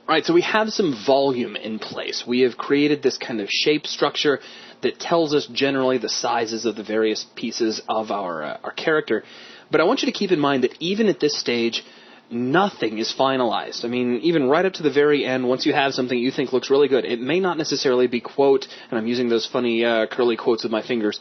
All right, so we have some volume in place. We have created this kind of shape structure that tells us generally the sizes of the various pieces of our character. But I want you to keep in mind that even at this stage, nothing is finalized. I mean, even right up to the very end, once you have something you think looks really good, it may not necessarily be, quote, and I'm using those funny curly quotes with my fingers,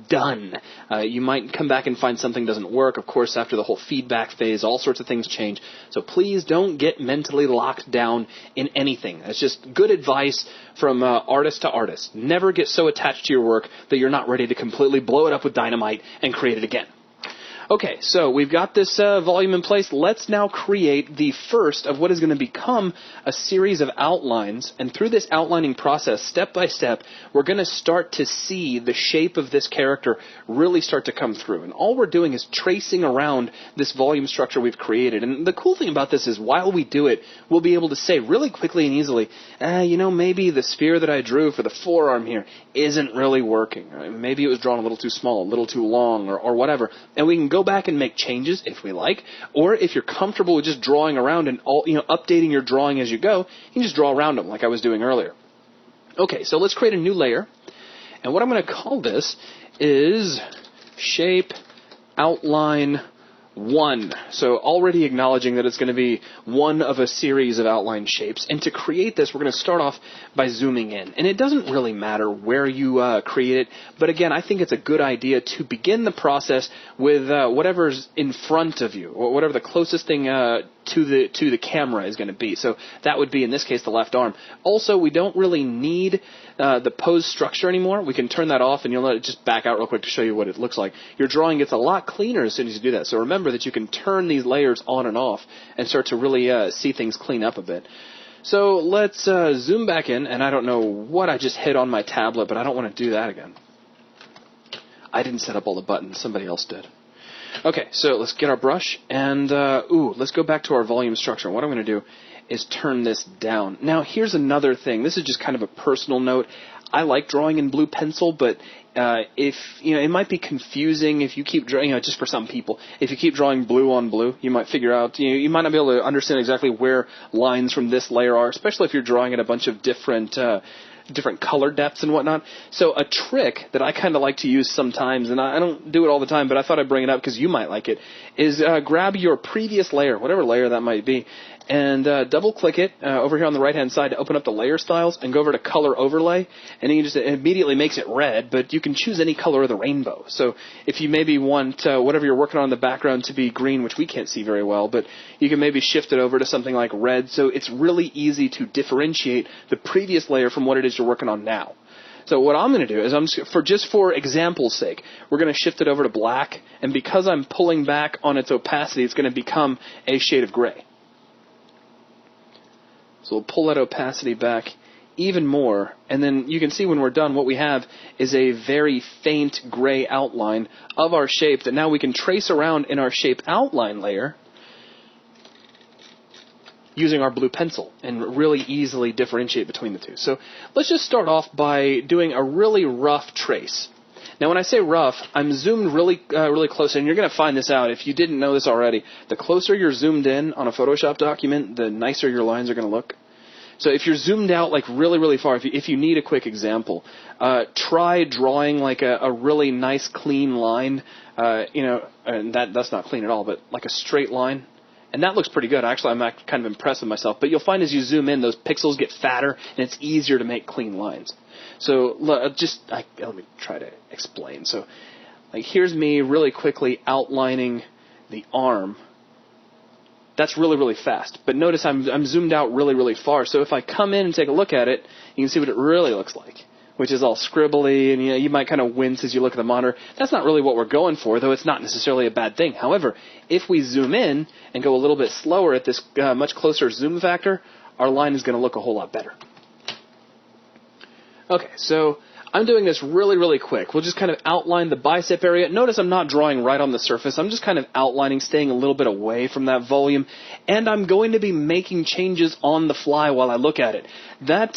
done. You might come back and find something doesn't work. Of course, after the whole feedback phase, all sorts of things change. So please don't get mentally locked down in anything. That's just good advice from artist to artist. Never get so attached to your work that you're not ready to completely blow it up with dynamite and create it again. Okay, so we've got this volume in place. Let's now create the first of what is going to become a series of outlines. And through this outlining process, step by step, we're going to start to see the shape of this character really start to come through. And all we're doing is tracing around this volume structure we've created. And the cool thing about this is while we do it, we'll be able to say really quickly and easily, maybe the sphere that I drew for the forearm here isn't really working. Maybe it was drawn a little too small, a little too long, or whatever. And we can go back and make changes if we like, or if you're comfortable with just drawing around and updating your drawing as you go, you can just draw around them like I was doing earlier. Okay, so let's create a new layer, and what I'm going to call this is Shape Outline 1. So already acknowledging that it's going to be one of a series of outline shapes. And to create this, we're going to start off by zooming in. And it doesn't really matter where you create it, but again, I think it's a good idea to begin the process with whatever's in front of you, or whatever the closest thing to the camera is going to be. So that would be, in this case, the left arm. Also, we don't really need the pose structure anymore. We can turn that off, and you'll let it just back out real quick to show you what it looks like. Your drawing gets a lot cleaner as soon as you do that. So remember that you can turn these layers on and off and start to really see things clean up a bit. So let's zoom back in, and I don't know what I just hit on my tablet, but I don't want to do that again. I didn't set up all the buttons. Somebody else did. Okay, so let's get our brush, and let's go back to our volume structure. What I'm going to do is turn this down. Now, here's another thing. This is just kind of a personal note. I like drawing in blue pencil, but if it might be confusing if you keep drawing. Just for some people, if you keep drawing blue on blue, you might figure out. You might not be able to understand exactly where lines from this layer are, especially if you're drawing at a bunch of different color depths and whatnot. So a trick that I kind of like to use sometimes, and I don't do it all the time, but I thought I'd bring it up because you might like it, is grab your previous layer, whatever layer that might be, and double-click it over here on the right-hand side to open up the layer styles and go over to Color Overlay, and it immediately makes it red, but you can choose any color of the rainbow. So if you maybe want whatever you're working on in the background to be green, which we can't see very well, but you can maybe shift it over to something like red, so it's really easy to differentiate the previous layer from what it is you're working on now. So what I'm going to do is, just for example's sake, we're going to shift it over to black, and because I'm pulling back on its opacity, it's going to become a shade of gray. So we'll pull that opacity back even more, and then you can see when we're done what we have is a very faint gray outline of our shape that now we can trace around in our shape outline layer using our blue pencil and really easily differentiate between the two. So let's just start off by doing a really rough trace. Now, when I say rough, I'm zoomed really close, and you're going to find this out if you didn't know this already. The closer you're zoomed in on a Photoshop document, the nicer your lines are going to look. So if you're zoomed out like really far, if you need a quick example, try drawing like a really nice clean line, and that's not clean at all, but like a straight line. And that looks pretty good. Actually, I'm kind of impressed with myself. But you'll find as you zoom in, those pixels get fatter, and it's easier to make clean lines. So let me try to explain. So here's me really quickly outlining the arm. That's really fast. But notice I'm zoomed out really far. So if I come in and take a look at it, you can see what it really looks like, which is all scribbly, and you might kind of wince as you look at the monitor. That's not really what we're going for, though it's not necessarily a bad thing. However, if we zoom in and go a little bit slower at this much closer zoom factor, our line is going to look a whole lot better. Okay, so I'm doing this really quick. We'll just kind of outline the bicep area. Notice I'm not drawing right on the surface. I'm just kind of outlining, staying a little bit away from that volume. And I'm going to be making changes on the fly while I look at it. That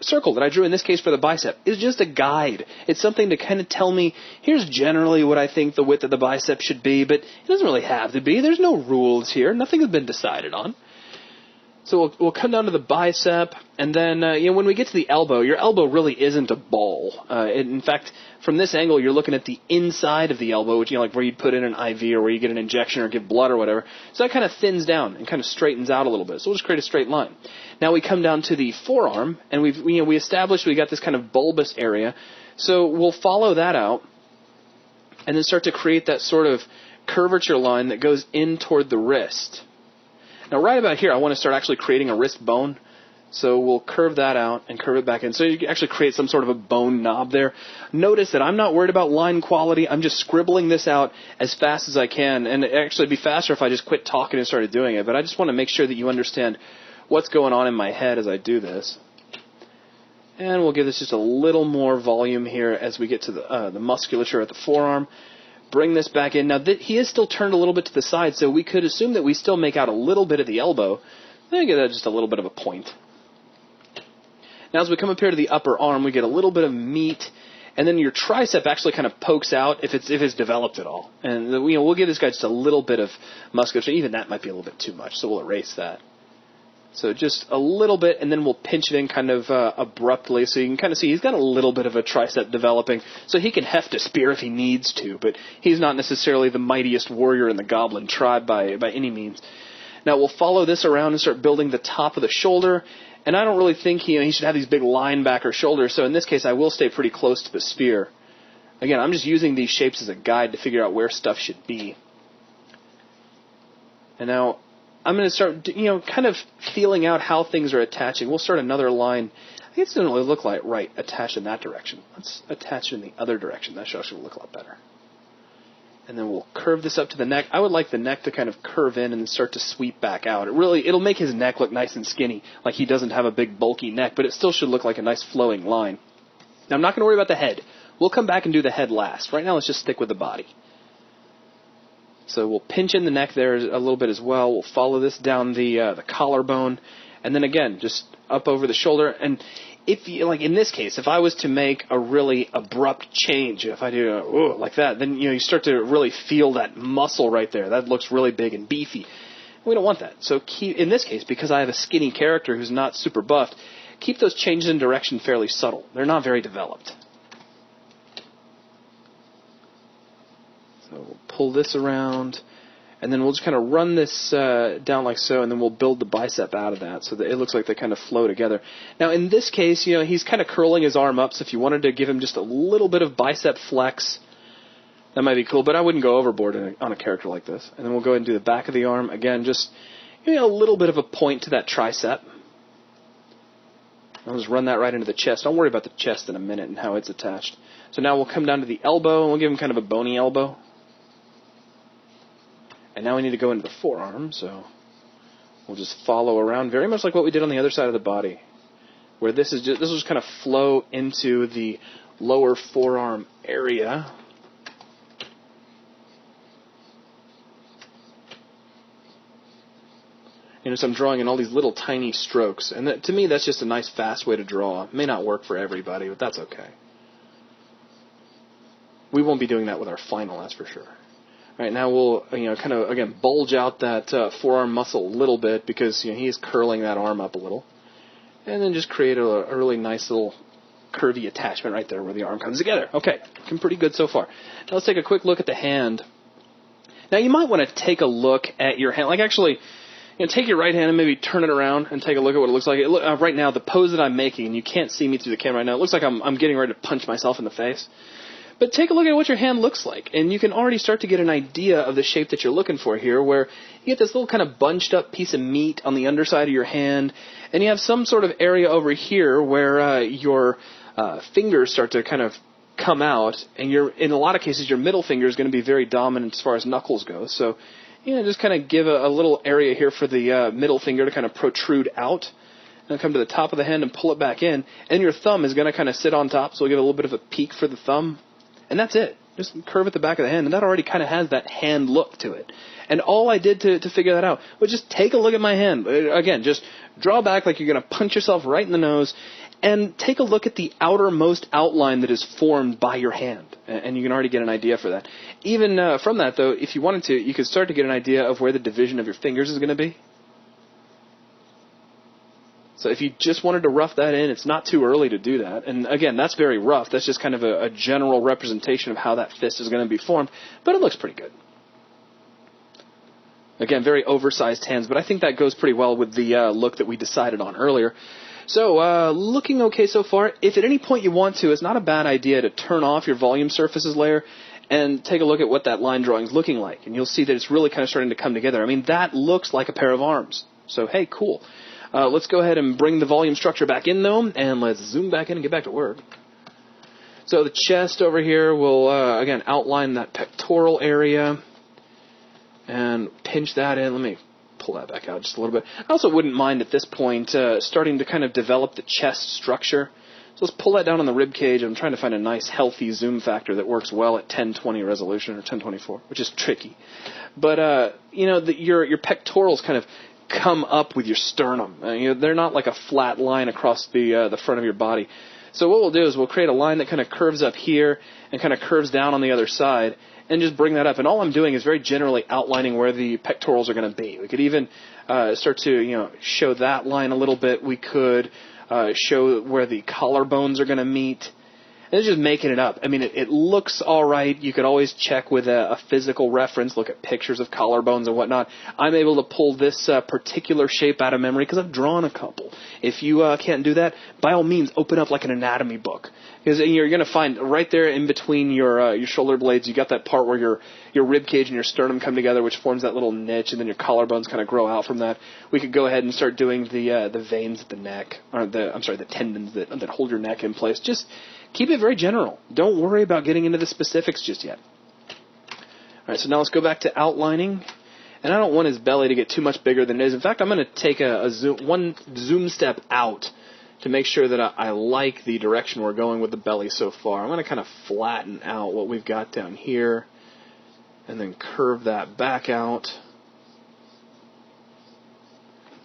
circle that I drew in this case for the bicep is just a guide. It's something to kind of tell me, here's generally what I think the width of the bicep should be, but it doesn't really have to be. There's no rules here. Nothing has been decided on. So we'll come down to the bicep, and then when we get to the elbow, your elbow really isn't a ball. In fact, from this angle, you're looking at the inside of the elbow, which like where you'd put in an IV or where you get an injection or give blood or whatever. So that kind of thins down and kind of straightens out a little bit. So we'll just create a straight line. Now we come down to the forearm, and we established we got this kind of bulbous area. So we'll follow that out, and then start to create that sort of curvature line that goes in toward the wrist. Now, right about here, I want to start actually creating a wrist bone. So we'll curve that out and curve it back in. So you can actually create some sort of a bone knob there. Notice that I'm not worried about line quality. I'm just scribbling this out as fast as I can. And it'd be faster if I just quit talking and started doing it. But I just want to make sure that you understand what's going on in my head as I do this. And we'll give this just a little more volume here as we get to the musculature at the forearm. Bring this back in. Now, he is still turned a little bit to the side, so we could assume that we still make out a little bit of the elbow. Then get just a little bit of a point. Now, as we come up here to the upper arm, we get a little bit of meat, and then your tricep actually kind of pokes out if it's developed at all. And we'll give this guy just a little bit of musculature. Even that might be a little bit too much, so we'll erase that. So just a little bit, and then we'll pinch it in kind of abruptly, so you can kind of see he's got a little bit of a tricep developing, so he can heft a spear if he needs to, but he's not necessarily the mightiest warrior in the Goblin tribe by any means. Now we'll follow this around and start building the top of the shoulder, and I don't really think he should have these big linebacker shoulders, so in this case I will stay pretty close to the spear. Again, I'm just using these shapes as a guide to figure out where stuff should be. And now I'm going to start, kind of feeling out how things are attaching. We'll start another line. I guess it doesn't really look like right attached in that direction. Let's attach it in the other direction. That should actually look a lot better. And then we'll curve this up to the neck. I would like the neck to kind of curve in and then start to sweep back out. It'll make his neck look nice and skinny, like he doesn't have a big bulky neck, but it still should look like a nice flowing line. Now I'm not going to worry about the head. We'll come back and do the head last. Right now let's just stick with the body. So we'll pinch in the neck there a little bit as well. We'll follow this down the collarbone, and then again, just up over the shoulder. And if you, like in this case, if I was to make a really abrupt change, if I do like that, then you start to really feel that muscle right there. That looks really big and beefy. We don't want that. So in this case, because I have a skinny character who's not super buffed, keep those changes in direction fairly subtle. They're not very developed. So we'll pull this around, and then we'll just kind of run this down like so, and then we'll build the bicep out of that so that it looks like they kind of flow together. Now, in this case, he's kind of curling his arm up, so if you wanted to give him just a little bit of bicep flex, that might be cool, but I wouldn't go overboard on a character like this. And then we'll go ahead and do the back of the arm. Again, just a little bit of a point to that tricep. I'll just run that right into the chest. Don't worry about the chest in a minute and how it's attached. So now we'll come down to the elbow, and we'll give him kind of a bony elbow. And now we need to go into the forearm, so we'll just follow around, very much like what we did on the other side of the body, where this will just kind of flow into the lower forearm area. So I'm drawing in all these little tiny strokes, and to me that's just a nice fast way to draw. It may not work for everybody, but that's okay. We won't be doing that with our final, that's for sure. All right, now we'll kind of again bulge out that forearm muscle a little bit because he is curling that arm up a little, and then just create a really nice little curvy attachment right there where the arm comes together. Okay, looking pretty good so far. Now let's take a quick look at the hand. Now you might want to take a look at your hand, like actually, take your right hand and maybe turn it around and take a look at what it looks like. Right now, the pose that I'm making, and you can't see me through the camera right now, it looks like I'm getting ready to punch myself in the face. But take a look at what your hand looks like, and you can already start to get an idea of the shape that you're looking for here, where you get this little kind of bunched up piece of meat on the underside of your hand, and you have some sort of area over here where your fingers start to kind of come out, and in a lot of cases your middle finger is going to be very dominant as far as knuckles go. So just kind of give a little area here for the middle finger to kind of protrude out, and come to the top of the hand and pull it back in, and your thumb is going to kind of sit on top, so we'll give a little bit of a peak for the thumb. And that's it. Just curve at the back of the hand, and that already kind of has that hand look to it. And all I did to figure that out was just take a look at my hand. Again, just draw back like you're going to punch yourself right in the nose, and take a look at the outermost outline that is formed by your hand. And you can already get an idea for that. Even from that, though, if you wanted to, you could start to get an idea of where the division of your fingers is going to be. So if you just wanted to rough that in, it's not too early to do that. And again, that's very rough. That's just kind of a general representation of how that fist is going to be formed, but it looks pretty good. Again, very oversized hands, but I think that goes pretty well with the look that we decided on earlier. So, looking okay so far. If at any point you want to, it's not a bad idea to turn off your volume surfaces layer and take a look at what that line drawing is looking like. And you'll see that it's really kind of starting to come together. I mean, that looks like a pair of arms. So, hey, cool. Let's go ahead and bring the volume structure back in, though, and let's zoom back in and get back to work. So the chest over here will, again, outline that pectoral area and pinch that in. Let me pull that back out just a little bit. I also wouldn't mind at this point starting to kind of develop the chest structure. So let's pull that down on the rib cage. I'm trying to find a nice, healthy zoom factor that works well at 1020 resolution or 1024, which is tricky. But, your pectorals kind of come up with your sternum. They're not like a flat line across the front of your body. So what we'll do is we'll create a line that kind of curves up here and kind of curves down on the other side and just bring that up. And all I'm doing is very generally outlining where the pectorals are going to be. We could even start to show that line a little bit. We could show where the collarbones are going to meet. And it's just making it up. I mean, it looks all right. You could always check with a physical reference, look at pictures of collarbones and whatnot. I'm able to pull this particular shape out of memory because I've drawn a couple. If you can't do that, by all means, open up like an anatomy book. Because you're going to find right there in between your shoulder blades, you got that part where your rib cage and your sternum come together, which forms that little niche, and then your collarbones kind of grow out from that. We could go ahead and start doing the veins at the neck, or the tendons that hold your neck in place. Just keep it very general. Don't worry about getting into the specifics just yet. All right, so now let's go back to outlining. And I don't want his belly to get too much bigger than it is. In fact, I'm going to take one zoom step out to make sure that I like the direction we're going with the belly so far. I'm going to kind of flatten out what we've got down here and then curve that back out.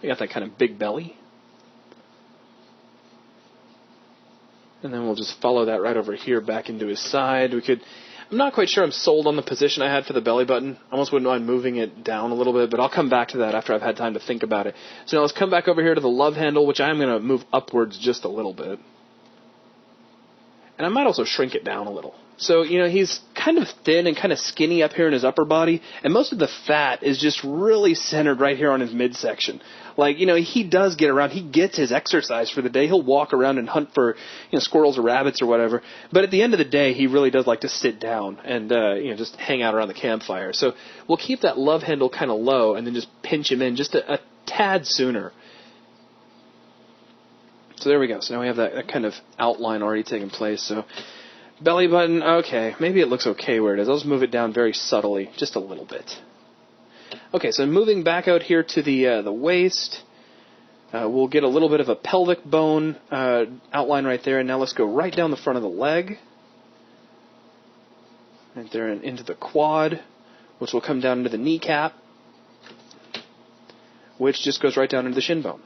We got that kind of big belly. And then we'll just follow that right over here back into his side. I'm not quite sure I'm sold on the position I had for the belly button. I almost wouldn't mind moving it down a little bit, but I'll come back to that after I've had time to think about it. So now let's come back over here to the love handle, which I'm going to move upwards just a little bit. And I might also shrink it down a little. So, he's kind of thin and kind of skinny up here in his upper body, and most of the fat is just really centered right here on his midsection. Like, he does get around. He gets his exercise for the day. He'll walk around and hunt for, squirrels or rabbits or whatever. But at the end of the day, he really does like to sit down and, just hang out around the campfire. So we'll keep that love handle kind of low and then just pinch him in just a tad sooner. So there we go. So now we have that kind of outline already taking place. So belly button, okay. Maybe it looks okay where it is. I'll just move it down very subtly, just a little bit. Okay, so moving back out here to the waist, we'll get a little bit of a pelvic bone outline right there. And now let's go right down the front of the leg. Right there and into the quad, which will come down into the kneecap, which just goes right down into the shin bone.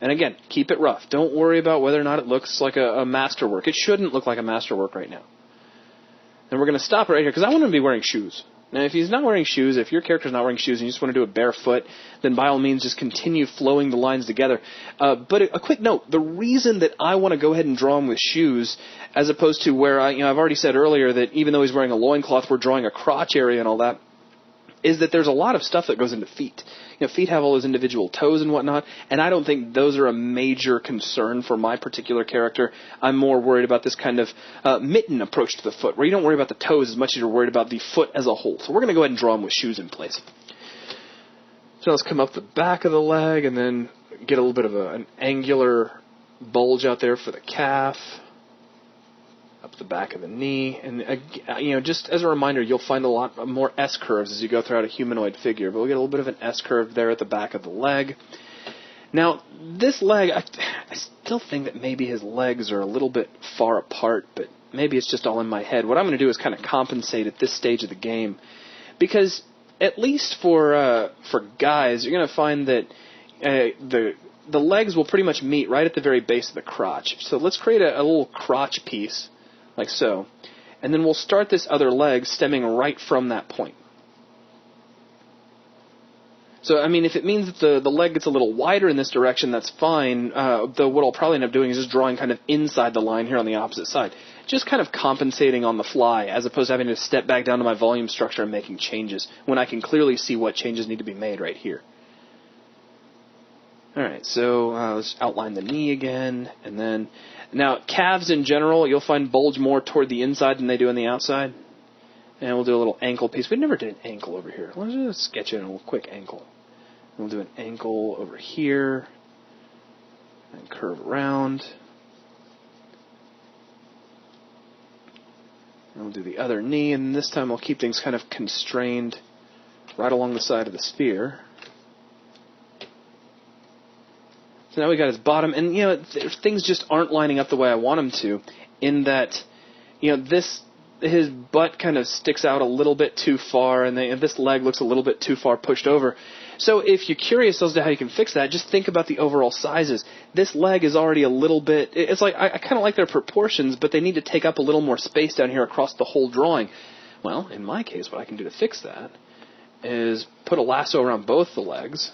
And again, keep it rough. Don't worry about whether or not it looks like a masterwork. It shouldn't look like a masterwork right now. And we're going to stop right here because I want him to be wearing shoes. Now, if he's not wearing shoes, if your character's not wearing shoes and you just want to do it barefoot, then by all means just continue flowing the lines together. But a quick note, the reason that I want to go ahead and draw him with shoes as opposed to where, I've already said earlier that even though he's wearing a loincloth, we're drawing a crotch area and all that, is that there's a lot of stuff that goes into feet. Feet have all those individual toes and whatnot, and I don't think those are a major concern for my particular character. I'm more worried about this kind of mitten approach to the foot, where you don't worry about the toes as much as you're worried about the foot as a whole. So we're going to go ahead and draw them with shoes in place. So let's come up the back of the leg and then get a little bit of an angular bulge out there for the calf. Up the back of the knee, and just as a reminder, you'll find a lot more S-curves as you go throughout a humanoid figure, but we'll get a little bit of an S-curve there at the back of the leg. Now, this leg, I still think that maybe his legs are a little bit far apart, but maybe it's just all in my head. What I'm going to do is kind of compensate at this stage of the game, because at least for guys, you're going to find that the legs will pretty much meet right at the very base of the crotch. So let's create a little crotch piece, like so. And then we'll start this other leg stemming right from that point. So, I mean, if it means that the leg gets a little wider in this direction, that's fine. Though what I'll probably end up doing is just drawing kind of inside the line here on the opposite side. Just kind of compensating on the fly, as opposed to having to step back down to my volume structure and making changes, when I can clearly see what changes need to be made right here. Alright, so let's outline the knee again, and then... Now, calves in general, you'll find bulge more toward the inside than they do on the outside. And we'll do a little ankle piece. We never did an ankle over here. Let's just sketch in a little quick ankle. We'll do an ankle over here, and curve around. And we'll do the other knee, and this time we'll keep things kind of constrained right along the side of the sphere. So now we got his bottom, and things just aren't lining up the way I want them to, in that, his butt kind of sticks out a little bit too far, and this leg looks a little bit too far pushed over. So if you're curious as to how you can fix that, just think about the overall sizes. This leg is already a little bit, it's like, I kind of like their proportions, but they need to take up a little more space down here across the whole drawing. Well, in my case, what I can do to fix that is put a lasso around both the legs,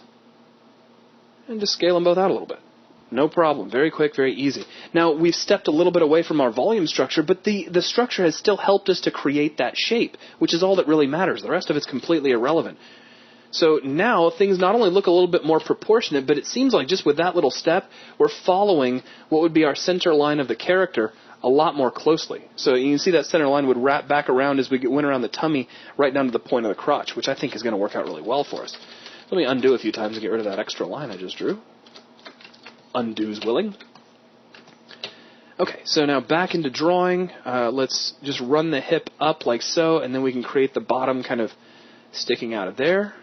and just scale them both out a little bit. No problem. Very quick, very easy. Now, we've stepped a little bit away from our volume structure, but the structure has still helped us to create that shape, which is all that really matters. The rest of it's completely irrelevant. So now things not only look a little bit more proportionate, but it seems like just with that little step, we're following what would be our center line of the character a lot more closely. So you can see that center line would wrap back around as we went around the tummy right down to the point of the crotch, which I think is going to work out really well for us. Let me undo a few times and get rid of that extra line I just drew. Undo's willing. Okay, so now back into drawing. Let's just run the hip up like so, and then we can create the bottom kind of sticking out of there.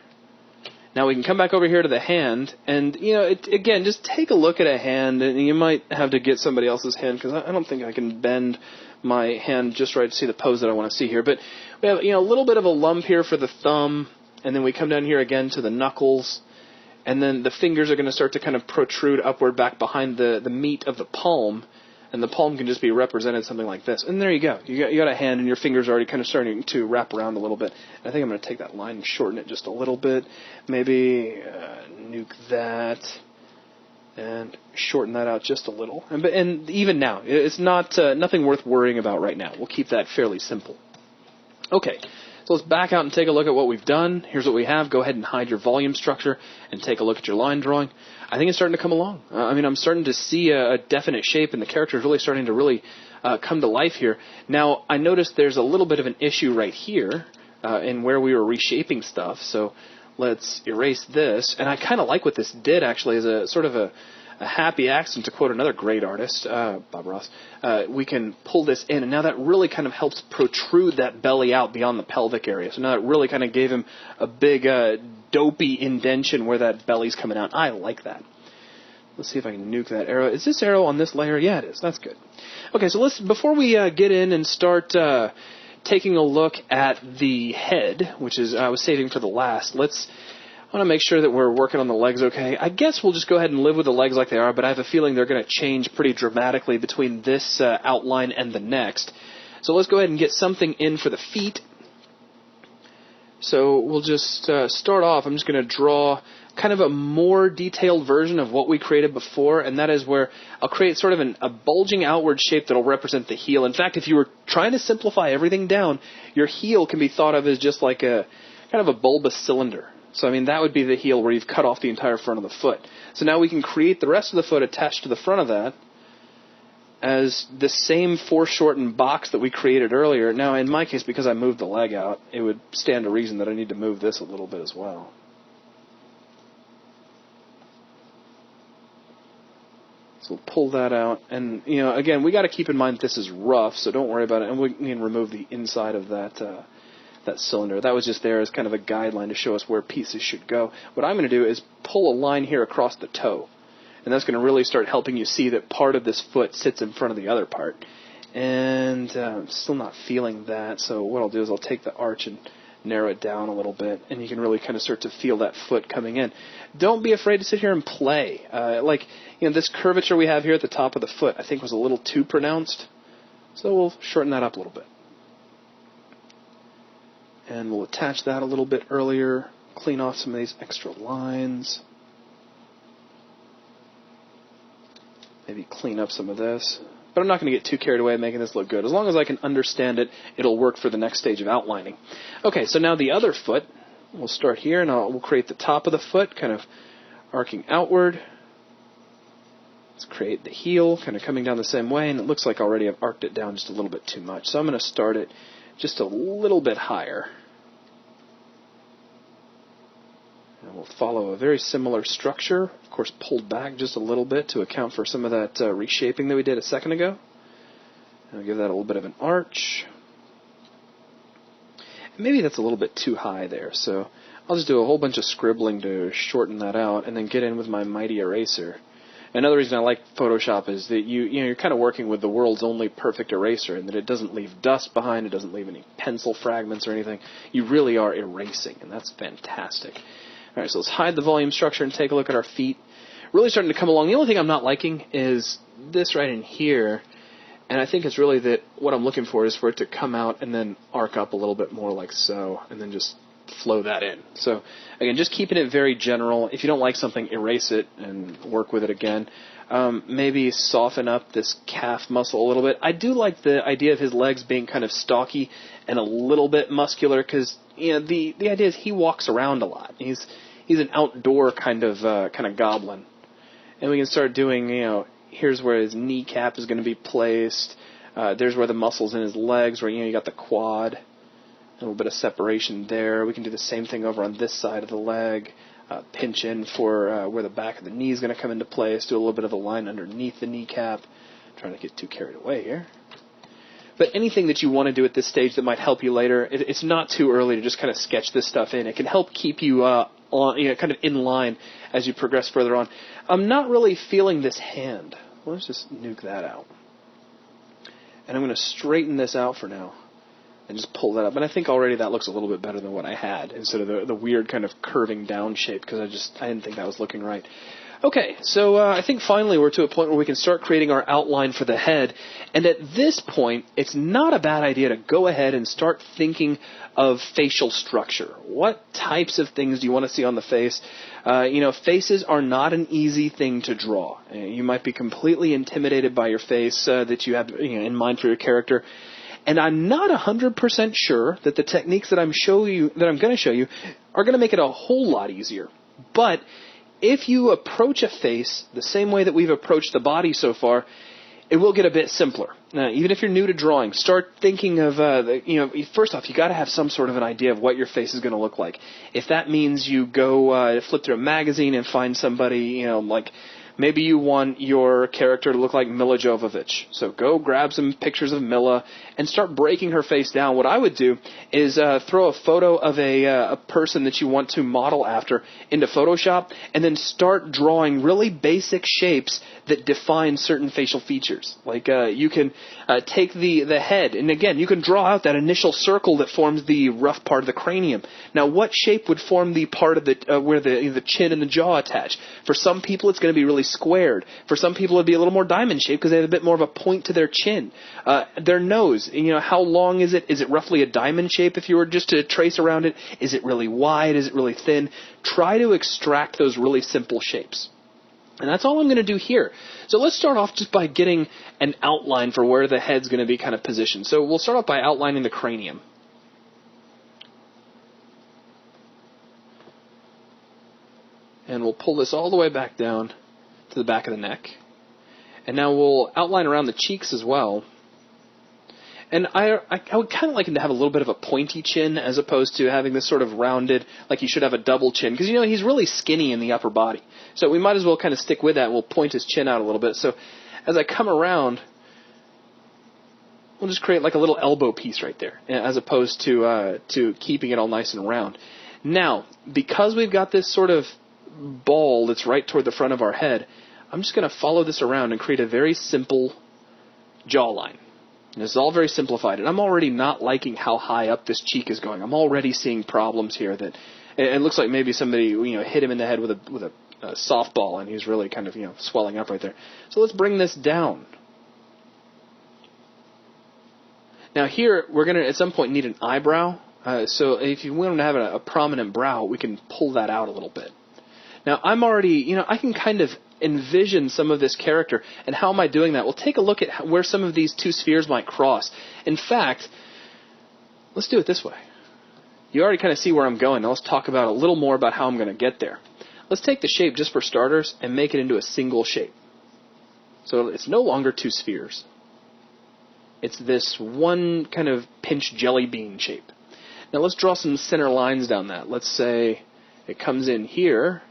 Now we can come back over here to the hand, and, again, just take a look at a hand, and you might have to get somebody else's hand, because I don't think I can bend my hand just right to see the pose that I want to see here. But we have, a little bit of a lump here for the thumb, and then we come down here again to the knuckles, and then the fingers are going to start to kind of protrude upward back behind the meat of the palm, and the palm can just be represented something like this. And there you go. You got a hand, and your fingers are already kind of starting to wrap around a little bit. And I think I'm going to take that line and shorten it just a little bit. Maybe nuke that and shorten that out just a little. And even now, it's not nothing worth worrying about right now. We'll keep that fairly simple. Okay. So let's back out and take a look at what we've done. Here's what we have. Go ahead and hide your volume structure and take a look at your line drawing. I think it's starting to come along. I'm starting to see a definite shape, and the character is really starting to come to life here. Now, I noticed there's a little bit of an issue right here in where we were reshaping stuff. So let's erase this. And I kind of like what this did, actually, as a sort of a happy accident, to quote another great artist, Bob Ross. We can pull this in, and now that really kind of helps protrude that belly out beyond the pelvic area. So now that really kind of gave him a big dopey indention where that belly's coming out. I like that. Let's see if I can nuke that arrow. Is this arrow on this layer? Yeah, it is. That's good. Okay, so before we get in and start taking a look at the head, which is I was saving for the last, I want to make sure that we're working on the legs okay. I guess we'll just go ahead and live with the legs like they are, but I have a feeling they're going to change pretty dramatically between this outline and the next. So let's go ahead and get something in for the feet. So we'll just start off. I'm just going to draw kind of a more detailed version of what we created before, and that is where I'll create sort of a bulging outward shape that will represent the heel. In fact, if you were trying to simplify everything down, your heel can be thought of as just like a kind of a bulbous cylinder. So, that would be the heel where you've cut off the entire front of the foot. So now we can create the rest of the foot attached to the front of that as the same foreshortened box that we created earlier. Now, in my case, because I moved the leg out, it would stand to reason that I need to move this a little bit as well. So we'll pull that out. And, again, we got to keep in mind that this is rough, so don't worry about it. And we can remove the inside of that cylinder. That was just there as kind of a guideline to show us where pieces should go. What I'm going to do is pull a line here across the toe, and that's going to really start helping you see that part of this foot sits in front of the other part. And I'm still not feeling that, so what I'll do is I'll take the arch and narrow it down a little bit, and you can really kind of start to feel that foot coming in. Don't be afraid to sit here and play. This curvature we have here at the top of the foot I think was a little too pronounced, so we'll shorten that up a little bit. And we'll attach that a little bit earlier, clean off some of these extra lines. Maybe clean up some of this. But I'm not going to get too carried away making this look good. As long as I can understand it, it'll work for the next stage of outlining. Okay, so now the other foot. We'll start here, and we'll create the top of the foot, kind of arcing outward. Let's create the heel, kind of coming down the same way, and it looks like already I've arced it down just a little bit too much. So I'm going to start it just a little bit higher. And we'll follow a very similar structure, of course pulled back just a little bit to account for some of that reshaping that we did a second ago. And I'll give that a little bit of an arch. And maybe that's a little bit too high there, so I'll just do a whole bunch of scribbling to shorten that out and then get in with my mighty eraser. Another reason I like Photoshop is that you're kind of working with the world's only perfect eraser, and that it doesn't leave dust behind, it doesn't leave any pencil fragments or anything. You really are erasing, and that's fantastic. All right, so let's hide the volume structure and take a look at our feet. Really starting to come along. The only thing I'm not liking is this right in here, and I think it's really that what I'm looking for is for it to come out and then arc up a little bit more like so, and then just flow that in. So again, just keeping it very general. If you don't like something, erase it and work with it again. Maybe soften up this calf muscle a little bit. I do like the idea of his legs being kind of stocky and a little bit muscular, because the idea is he walks around a lot. He's an outdoor kind of goblin, and we can start doing here's where his kneecap is going to be placed. There's where the muscles in his legs, where you got the quad. A little bit of separation there. We can do the same thing over on this side of the leg. Pinch in for where the back of the knee is going to come into place. Do a little bit of a line underneath the kneecap. Trying to get too carried away here. But anything that you want to do at this stage that might help you later, it's not too early to just kind of sketch this stuff in. It can help keep you kind of in line as you progress further on. I'm not really feeling this hand. Well, let's just nuke that out. And I'm going to straighten this out for now. And just pull that up. And I think already that looks a little bit better than what I had, instead of the weird kind of curving down shape, because I didn't think that was looking right. Okay, so I think finally we're to a point where we can start creating our outline for the head. And at this point, it's not a bad idea to go ahead and start thinking of facial structure. What types of things do you want to see on the face? Faces are not an easy thing to draw. You might be completely intimidated by your face that you have in mind for your character. And I'm not 100% sure that the techniques that I'm going to show you are going to make it a whole lot easier. But if you approach a face the same way that we've approached the body so far, it will get a bit simpler. Now, even if you're new to drawing, start thinking of, first off, you got to have some sort of an idea of what your face is going to look like. If that means you go flip through a magazine and find somebody, maybe you want your character to look like Milla Jovovich. So go grab some pictures of Milla and start breaking her face down. What I would do is throw a photo of a person that you want to model after into Photoshop, and then start drawing really basic shapes that define certain facial features. Like you can take the head, and again, you can draw out that initial circle that forms the rough part of the cranium. Now, what shape would form the part of where the chin and the jaw attach? For some people, it's going to be really squared. For some people, it'd be a little more diamond shaped because they have a bit more of a point to their chin. Their nose, how long is it? Is it roughly a diamond shape if you were just to trace around it? Is it really wide? Is it really thin? Try to extract those really simple shapes. And that's all I'm going to do here. So let's start off just by getting an outline for where the head's going to be kind of positioned. So we'll start off by outlining the cranium. And we'll pull this all the way back down to the back of the neck. And now we'll outline around the cheeks as well. And I would kind of like him to have a little bit of a pointy chin as opposed to having this sort of rounded, like he should have a double chin. Because, he's really skinny in the upper body. So we might as well kind of stick with that, and we'll point his chin out a little bit. So as I come around, we'll just create like a little elbow piece right there, as opposed to keeping it all nice and round. Now, because we've got this sort of ball that's right toward the front of our head, I'm just going to follow this around and create a very simple jawline. And this is all very simplified, and I'm already not liking how high up this cheek is going. I'm already seeing problems here that it looks like maybe somebody hit him in the head with a softball, and he's really kind of swelling up right there. So let's bring this down. Now here we're going to at some point need an eyebrow. So if you want to have a prominent brow, we can pull that out a little bit. Now, I'm already, I can kind of envision some of this character, and how am I doing that? Well, take a look at where some of these two spheres might cross. In fact, let's do it this way. You already kind of see where I'm going. Now let's talk about a little more about how I'm going to get there. Let's take the shape just for starters and make it into a single shape. So it's no longer two spheres. It's this one kind of pinch jelly bean shape. Now let's draw some center lines down that. Let's say it comes in here,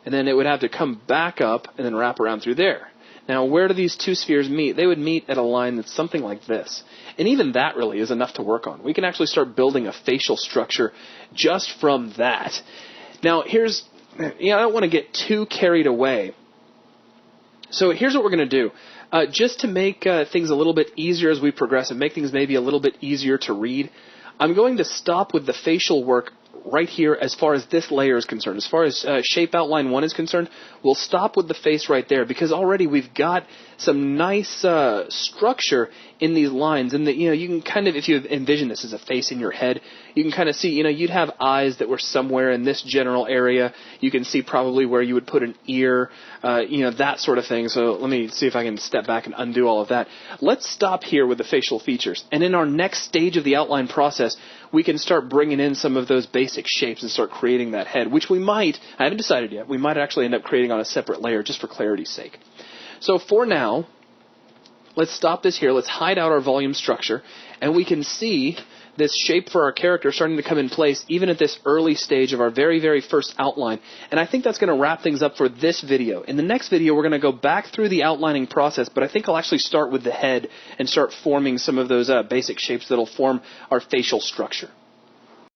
and then it would have to come back up and then wrap around through there. Now, where do these two spheres meet? They would meet at a line that's something like this. And even that really is enough to work on. We can actually start building a facial structure just from that. Now, I don't want to get too carried away. So here's what we're going to do. Just to make things a little bit easier as we progress and make things maybe a little bit easier to read, I'm going to stop with the facial work right here as far as this layer is concerned. As far as shape outline 1 is concerned, we'll stop with the face right there because already we've got some nice structure in these lines. And you can kind of, if you envision this as a face in your head, you can kind of see, you'd have eyes that were somewhere in this general area. You can see probably where you would put an ear, that sort of thing. So let me see if I can step back and undo all of that. Let's stop here with the facial features. And in our next stage of the outline process, we can start bringing in some of those basic shapes and start creating that head, which I haven't decided yet, we might actually end up creating on a separate layer just for clarity's sake. So for now, let's stop this here. Let's hide out our volume structure, and we can see this shape for our character starting to come in place even at this early stage of our very, very first outline. And I think that's going to wrap things up for this video. In the next video, we're going to go back through the outlining process, but I think I'll actually start with the head and start forming some of those basic shapes that will form our facial structure.